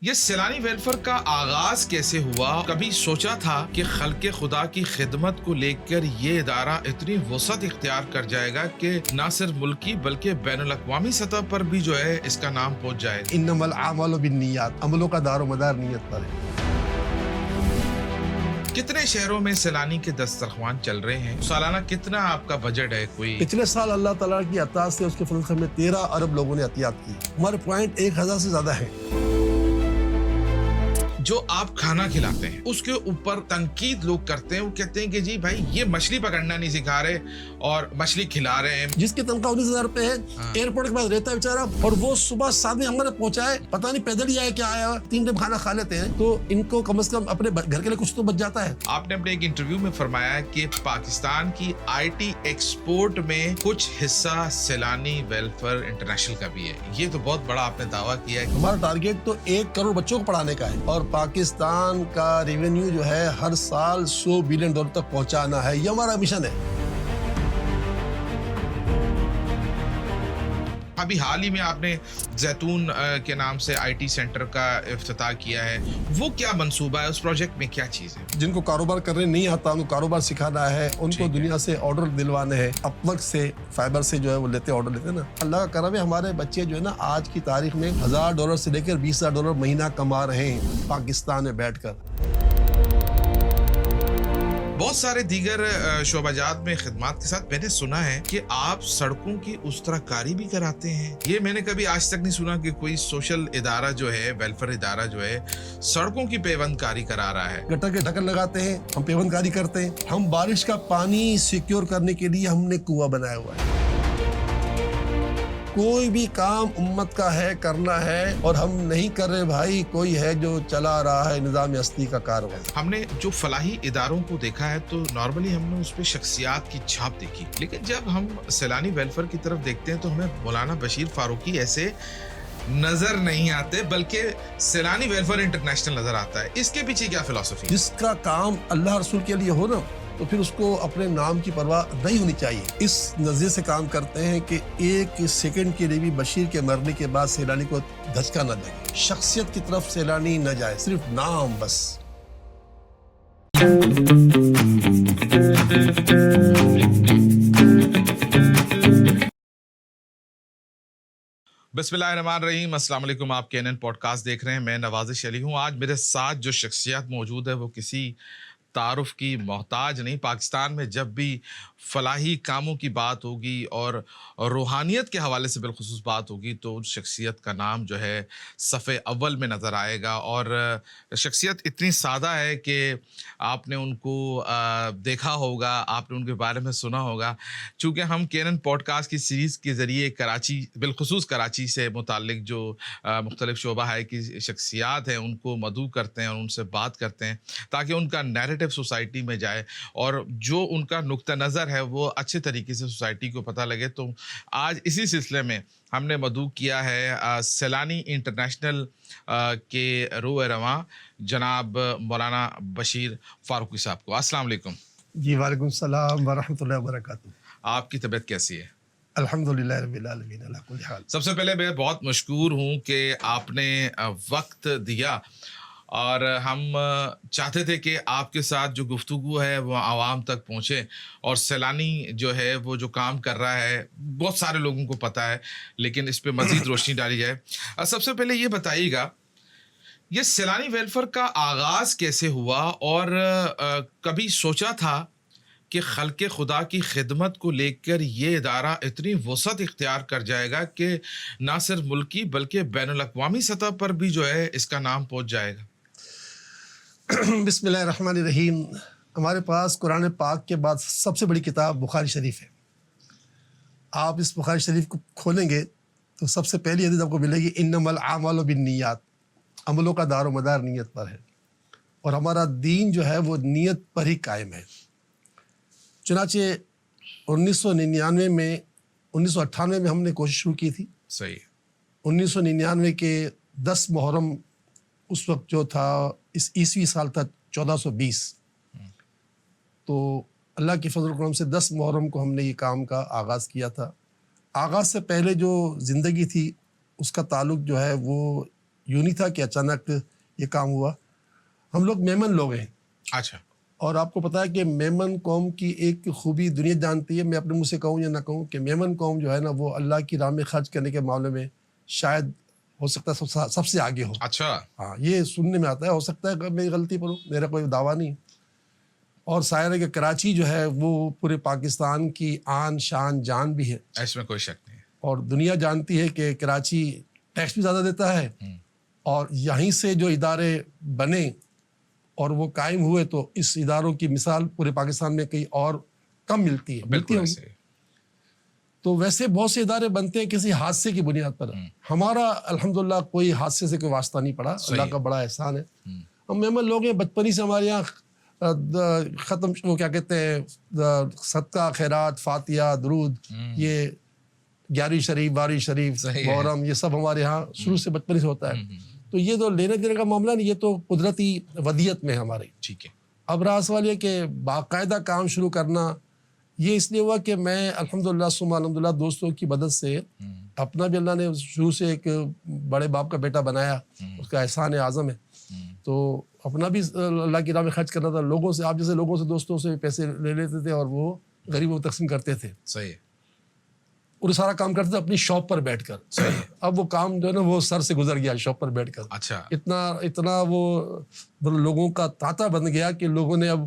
یہ سیلانی ویلفیئر کا آغاز کیسے ہوا؟ کبھی سوچا تھا کہ خلق خدا کی خدمت کو لے کر یہ ادارہ اتنی وسعت اختیار کر جائے گا کہ نہ صرف ملکی بلکہ بین الاقوامی سطح پر بھی جو ہے اس کا نام پہنچ جائے گا؟ انما الاعمال بالنیات، عملوں کا دار و مدار نیت پر ہے۔ کتنے شہروں میں سیلانی کے دسترخوان چل رہے ہیں؟ سالانہ کتنا آپ کا بجٹ ہے؟ کوئی پچھلے سال اللہ تعالیٰ کی عطا سے اس کے فضل سے ہمیں 13 ارب لوگوں نے عطیات کی۔ ہمارے پوائنٹ 1000 سے زیادہ ہیں۔ جو آپ کھانا کھلاتے ہیں اس کے اوپر تنقید لوگ کرتے ہیں، وہ کہتے ہیں کہ جی بھائی یہ مچھلی پکڑنا نہیں سکھا رہے اور مچھلی کھلا رہے ہیں۔ جس کی تنخواہ 19,000 روپے ہے، ایئرپورٹ کے پاس رہتا ہے بیچارہ، اور وہ صبح 7 بجے ہمارے پہنچائے، پتہ نہیں پیدل ہی آیا کیا آیا، 3 ٹائم کھانا کھا لیتے ہیں، تو ان کو کم از کم اپنے گھر کے لیے کچھ تو بچ جاتا ہے۔ آپ نے اپنے ایک انٹرویو میں فرمایا کہ پاکستان کی آئی ٹی ایکسپورٹ میں کچھ حصہ سیلانی ویلفیئر انٹرنیشنل کا بھی ہے۔ یہ تو بہت بڑا آپ نے دعویٰ کیا ہے۔ ہمارا ٹارگیٹ تو 1 کروڑ بچوں کو پڑھانے کا ہے، اور پاکستان کا ریونیو جو ہے ہر سال $100 بلین تک پہنچانا ہے، یہ ہمارا مشن ہے۔ ابھی حال ہی میں آپ نے زیتون کے نام سے آئی ٹی سینٹر کا افتتاح کیا ہے، وہ کیا منصوبہ ہے؟ اس پروجیکٹ میں کیا چیز ہے؟ جن کو کاروبار کرنے نہیں آتا ان کو کاروبار سکھانا ہے، ان کو دنیا سے آرڈر دلوانے ہیں، اپورک سے، فائبر سے جو ہے وہ آرڈر لیتے ہیں نا۔ اللہ کا کرم ہے، ہمارے بچے جو ہے نا آج کی تاریخ میں $1,000 سے لے کر $20,000 مہینہ کما رہے ہیں پاکستان میں بیٹھ کر۔ بہت سارے دیگر شعبہ جات میں خدمات کے ساتھ میں نے سنا ہے کہ آپ سڑکوں کی اس طرح کاری بھی کراتے ہیں۔ یہ میں نے کبھی آج تک نہیں سنا کہ کوئی سوشل ادارہ جو ہے، ویلفیئر ادارہ جو ہے، سڑکوں کی پیوند کاری کرا رہا ہے۔ گٹر کے ڈھکن لگاتے ہیں، ہم پیوند کاری کرتے ہیں، ہم بارش کا پانی سیکیور کرنے کے لیے ہم نے کنواں بنایا ہوا ہے۔ کوئی بھی کام امت کا ہے، کرنا ہے، اور ہم نہیں کر رہے بھائی، کوئی ہے جو چلا رہا ہے نظام ہستی کا کارواں۔ ہم نے جو فلاحی اداروں کو دیکھا ہے تو نارملی ہم نے اس پہ شخصیات کی چھاپ دیکھی، لیکن جب ہم سیلانی ویلفیئر کی طرف دیکھتے ہیں تو ہمیں مولانا بشیر فاروقی ایسے نظر نہیں آتے، بلکہ سیلانی ویلفیئر انٹرنیشنل نظر آتا ہے۔ اس کے پیچھے کیا فلسفی؟ جس کا کام اللہ رسول کے لیے ہو نا، تو پھر اس کو اپنے نام کی پرواہ نہیں ہونی چاہیے۔ اس نظریے سے کام کرتے ہیں کہ 1 سیکنڈ کے لیے بھی بشیر کے مرنے کے بعد سیلانی کو دھچکا نہ لگے، شخصیت کی طرف سیلانی نہ جائے، صرف نام بس۔ بسم اللہ الرحمن الرحیم، السلام علیکم۔ آپ KNN پوڈ کاسٹ دیکھ رہے ہیں، میں نوازش علی ہوں۔ آج میرے ساتھ جو شخصیت موجود ہے وہ کسی تعارف کی محتاج نہیں۔ پاکستان میں جب بھی فلاحی کاموں کی بات ہوگی اور روحانیت کے حوالے سے بالخصوص بات ہوگی تو اس شخصیت کا نام جو ہے صفحے اول میں نظر آئے گا، اور شخصیت اتنی سادہ ہے کہ آپ نے ان کو دیکھا ہوگا، آپ نے ان کے بارے میں سنا ہوگا۔ چونکہ ہم KNN پوڈ کاسٹ کی سیریز کے ذریعے کراچی، بالخصوص کراچی سے متعلق جو مختلف شعبہ ہے کی شخصیات ہیں ان کو مدعو کرتے ہیں اور ان سے بات کرتے ہیں تاکہ ان کا نیریٹو سوسائٹی میں جائے اور جو ان کا نقطہ نظر ہے وہ اچھے طریقے سے سوسائٹی کو پتہ لگے۔ تو آج اسی سلسلے میں ہم نے مدعو کیا ہے سیلانی انٹرنیشنل کے روح رواں جناب مولانا بشیر فاروقی صاحب کو۔ السلام علیکم۔ جی وعلیکم السلام ورحمۃ اللہ وبرکاتہ۔ آپ کی طبیعت کیسی ہے؟ الحمدللہ رب العالمین علی کل حال۔ سب سے پہلے میں بہت مشکور ہوں کہ آپ نے وقت دیا، اور ہم چاہتے تھے کہ آپ کے ساتھ جو گفتگو ہے وہ عوام تک پہنچے، اور سیلانی جو ہے وہ جو کام کر رہا ہے بہت سارے لوگوں کو پتہ ہے، لیکن اس پہ مزید روشنی ڈالی جائے۔ سب سے پہلے یہ بتائیے گا، یہ سیلانی ویلفیئر کا آغاز کیسے ہوا، اور کبھی سوچا تھا کہ خلق خدا کی خدمت کو لے کر یہ ادارہ اتنی وسعت اختیار کر جائے گا کہ نہ صرف ملکی بلکہ بین الاقوامی سطح پر بھی جو ہے اس کا نام پہنچ جائے گا؟ بسم اللہ الرحمن الرحیم۔ ہمارے پاس قرآن پاک کے بعد سب سے بڑی کتاب بخاری شریف ہے۔ آپ اس بخاری شریف کو کھولیں گے تو سب سے پہلی حدیث آپ کو ملے گی، انما الاعمال بالنیات، عملوں کا دار و مدار نیت پر ہے، اور ہمارا دین جو ہے وہ نیت پر ہی قائم ہے۔ چنانچہ 1999 میں 1998 میں ہم نے کوشش شروع کی تھی۔ صحیح۔ 1999 کے 10 محرم اس وقت جو تھا، اس عیسوی سال تھا 1420، تو اللہ کے فضل و کرم سے 10 محرم کو ہم نے یہ کام کا آغاز کیا تھا۔ آغاز سے پہلے جو زندگی تھی اس کا تعلق جو ہے وہ یوں نہیں تھا کہ اچانک یہ کام ہوا. ہم لوگ میمن لوگ ہیں. اچھا. اور آپ کو پتا ہے کہ میمن قوم کی ایک خوبی دنیا جانتی ہے, میں اپنے منہ سے کہوں یا نہ کہوں, کہ میمن قوم جو ہے نا وہ اللہ کی راہ میں خرچ کرنے کے معاملے میں شاید ہو سکتا ہے سب سے آگے ہو. اچھا. ہاں, یہ سننے میں آتا ہے, ہو سکتا ہے کہ میری غلطی پر ہو, میرا کوئی دعویٰ نہیں. اور ظاہر ہے کہ کراچی جو ہے وہ پورے پاکستان کی آن شان جان بھی ہے, اس میں کوئی شک نہیں ہے. اور دنیا جانتی ہے کہ کراچی ٹیکس بھی زیادہ دیتا ہے, اور یہیں سے جو ادارے بنے اور وہ قائم ہوئے تو اس اداروں کی مثال پورے پاکستان میں کہیں اور کم ملتی ہے. بالکل ہوگی. تو ویسے بہت سے ادارے بنتے ہیں کسی حادثے کی بنیاد پر. ہمارا الحمدللہ کوئی حادثے سے کوئی واسطہ نہیں پڑا, اللہ کا بڑا احسان ہے. ہم میمن لوگ ہیں, بچپن ہی سے ہمارے یہاں ختم وہ کیا کہتے ہیں صدقہ خیرات فاتحہ درود, یہ 11ویں شریف 12ویں شریف محرم, یہ سب ہمارے یہاں شروع سے بچپن سے ہوتا ہے. تو یہ تو لینے دینے کا معاملہ نہیں, یہ تو قدرتی ودیت میں ہمارے. ٹھیک ہے. اب رہا سوال یہ کہ باقاعدہ کام شروع کرنا, یہ اس لیے ہوا کہ میں الحمدللہ ثم الحمدللہ دوستوں کی مدد سے, اپنا بھی اللہ نے شروع سے ایک بڑے باپ کا بیٹا بنایا, اس کا احسان اعظم ہے. تو اپنا بھی اللہ کی راہ میں خرچ کرنا تھا, لوگوں سے, آپ جیسے لوگوں سے دوستوں سے پیسے لے لیتے تھے اور وہ غریبوں کو تقسیم کرتے تھے. صحیح. اور سارا کام کرتے تھے اپنی شاپ پر بیٹھ کر. اب وہ کام جو ہے نا وہ سر سے گزر گیا شاپ پر بیٹھ کر. اچھا. اتنا وہ لوگوں کا تاتا بن گیا کہ لوگوں نے, اب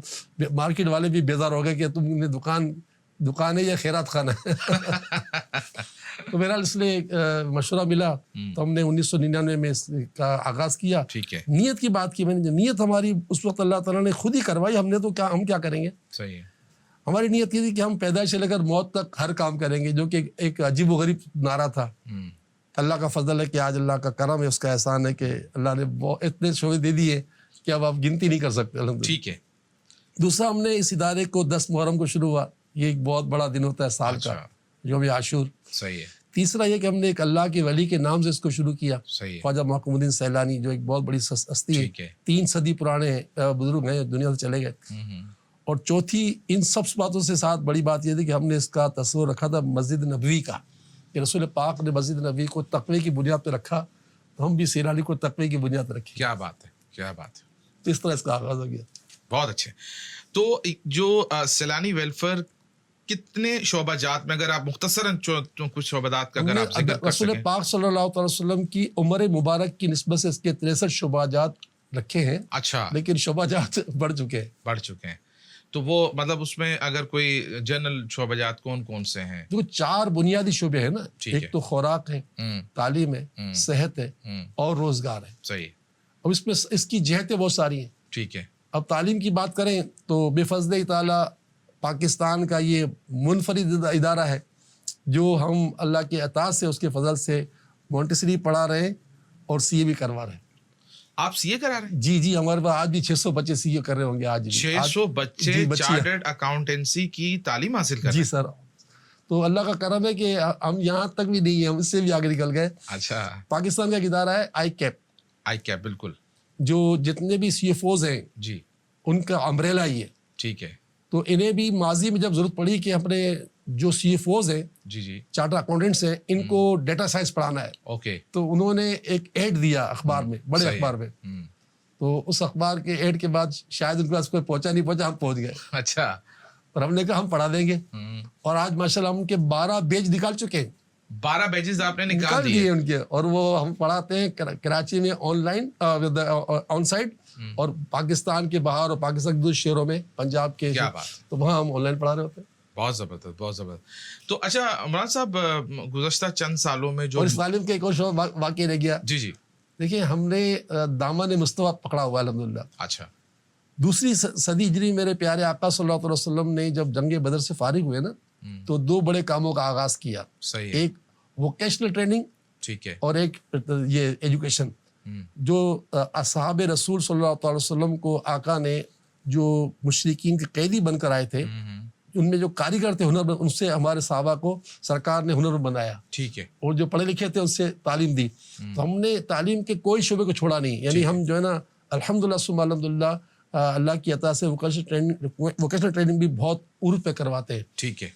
مارکیٹ والے بھی بیزار ہو گئے کہ تم نے دکان ہے یا خیرات خانہ ہے. تو بہرحال اس لیے مشورہ ملا تو ہم نے 1999 میں اس کا آغاز کیا. ٹھیک ہے. نیت کی بات کی میں نے, نیت ہماری اس وقت اللہ تعالیٰ نے خود ہی کروائی, ہم نے تو ہم کیا کریں گے. صحیح ہے. ہماری نیت یہ تھی کہ ہم پیدائش سے لے کر موت تک ہر کام کریں گے, جو کہ ایک عجیب و غریب نعرہ تھا. اللہ کا فضل ہے کہ آج اللہ کا کرم ہے, اس کا احسان ہے کہ اللہ نے اتنے شعبے دے دیے کہ اب آپ گنتی نہیں کر سکتے الحمدللہ. ٹھیک ہے. دوسرا, ہم نے اس ادارے کو 10 محرم کو شروع ہوا, یہ ایک بہت بڑا دن ہوتا ہے سال کا, یوم عاشور. صحیح ہے. تیسرا یہ کہ ہم نے ایک اللہ کے ولی کے نام سے اس کو شروع کیا. صحیح. خواجہ محکم الدین سیلانی, جو ایک بہت بڑی ہستی ہے, 3 صدی پرانے بزرگ ہیں, دنیا سے چلے گئے. اور چوتھی, ان سب باتوں سے ساتھ بڑی بات یہ تھی کہ ہم نے اس کا تصور رکھا تھا مسجد نبوی کا, کہ رسول پاک نے مسجد نبوی کو تقوی کی بنیاد پہ رکھا, تو ہم بھی سیلانی کو تقوی کی بنیاد پہ رکھیں. کیا بات ہے, کیا بات ہے. تو اس طرح اس کا آغاز ہو گیا. بہت اچھے. تو جو سیلانی ویلفیئر کتنے شعبہ جات میں, اگر آپ مختصراً کچھ شعبہ جات کا اگر آپ ذکر کر رسول سکیں. پاک صلی اللہ علیہ وسلم کی عمر مبارک کی نسبت سے اس کے 63 شعبہ جات رکھے ہیں. اچھا. لیکن شعبہ جات بڑھ چکے ہیں. تو وہ مطلب اس میں اگر کوئی جنرل شعبہ جات کون سے ہیں؟ جو 4 بنیادی شعبے ہیں نا, ایک تو خوراک ہے, تعلیم ہے, صحت ہے اور روزگار ہے. صحیح. اب اس میں اس کی جہتیں بہت ساری ہیں. ٹھیک ہے. اب تعلیم کی بات کریں تو بے فضل تعالیٰ پاکستان کا یہ منفرد ادارہ ہے جو ہم اللہ کے عطا سے, اس کے فضل سے مونٹیسری پڑھا رہے ہیں اور CA بھی کروا رہے ہیں. آپ CA کرا رہے ہیں؟ جی, ہمارے پاس آج بھی 600 بچے CA کر رہے ہوں گے. آج 600 بچے چارٹرڈ اکاؤنٹنسی کی تعلیم حاصل کر رہے ہیں؟ جی سر. تو اللہ کا کرم ہے کہ ہم یہاں تک بھی نہیں ہیں, ہم اس سے بھی آگے نکل گئے. اچھا. پاکستان کا ایک ادارہ ہے ICAP. بالکل. جو جتنے بھی CFOs ہیں جی, ان کا امبریلا ہی ہے. ٹھیک ہے. تو انہیں بھی ماضی میں جب ضرورت پڑی کہ اپنے جو CFOs ہیں, جی, چارٹر اکاؤنٹنٹس ہیں, ان کو ڈیٹا سائنس پڑھانا ہے. اوکے. تو انہوں نے ایک ایڈ دیا اخبار میں, بڑے اخبار میں. تو اس اخبار کے ایڈ کے بعد شاید ان کے پاس کوئی پہنچا نہیں پہنچا, ہم پہنچ گئے. اچھا. اور ہم نے کہا ہم پڑھا دیں گے. اور آج ماشاءاللہ ہم ان کے 12 بیچ نکال چکے ہیں. 12 بیچز آپ نے نکال دیے ان کے, اور وہ ہم پڑھاتے ہیں کراچی میں آن لائن آن سائٹ, اور پاکستان کے باہر اور پاکستان کے دوسرے شہروں میں, پنجاب کے, تو وہاں ہم آن لائن پڑھا رہے ہوتے ہیں. بہت زبردست, بہت زبردست. تو اچھا عمران صاحب, گزشتہ چند سالوں میں جو اور اس تعلیم کے ایک اور شعبہ واقع رہ گیا. جی, دیکھیں ہم نے دامن مصطفیٰ پکڑا ہوا ہے الحمدللہ. اچھا. دوسری صدی ہجری میرے پیارے آقا صلی اللہ علیہ وسلم نے جب جنگ بدر سے فارغ ہوئے نا, تو 2 بڑے کاموں کا آغاز کیا. صحیح. ایک ووکیشنل ٹریننگ, ٹھیک ہے, اور ایک یہ ایجوکیشن. جو اصحاب رسول صلی اللہ علیہ وسلم کو آقا نے جو مشرکین کے قیدی بن کر آئے تھے, ان میں جو کاریگر تھے ہنر, ان سے ہمارے صحابہ کو سرکار نے ہنر بنایا. ٹھیک ہے. اور جو پڑھے لکھے تھے ان سے تعلیم دی. تو ہم نے تعلیم کے کوئی شعبے کو چھوڑا نہیں. یعنی ہم جو ہے نا الحمدللہ ثم الحمدللہ اللہ کی عطا سے ووکیشنل ٹریننگ بھی بہت عروج پہ کرواتے ہیں. ٹھیک ہے.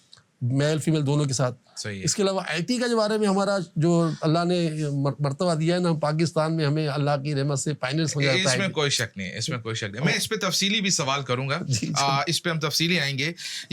میل فیمیل دونوں کے ساتھ. صحیح ہے. اس کے علاوہ آئی ٹی کا جو بارے میں ہمارا جو اللہ نے مرتبہ دیا ہے نا, ہم پاکستان میں ہمیں اللہ کی رحمت سے پائنیئرز ہو جاتا ہے. اس میں کوئی شک نہیں ہے, اس میں کوئی شک نہیں. میں اس پہ تفصیلی بھی سوال کروں گا, اس پہ ہم تفصیلی آئیں گے.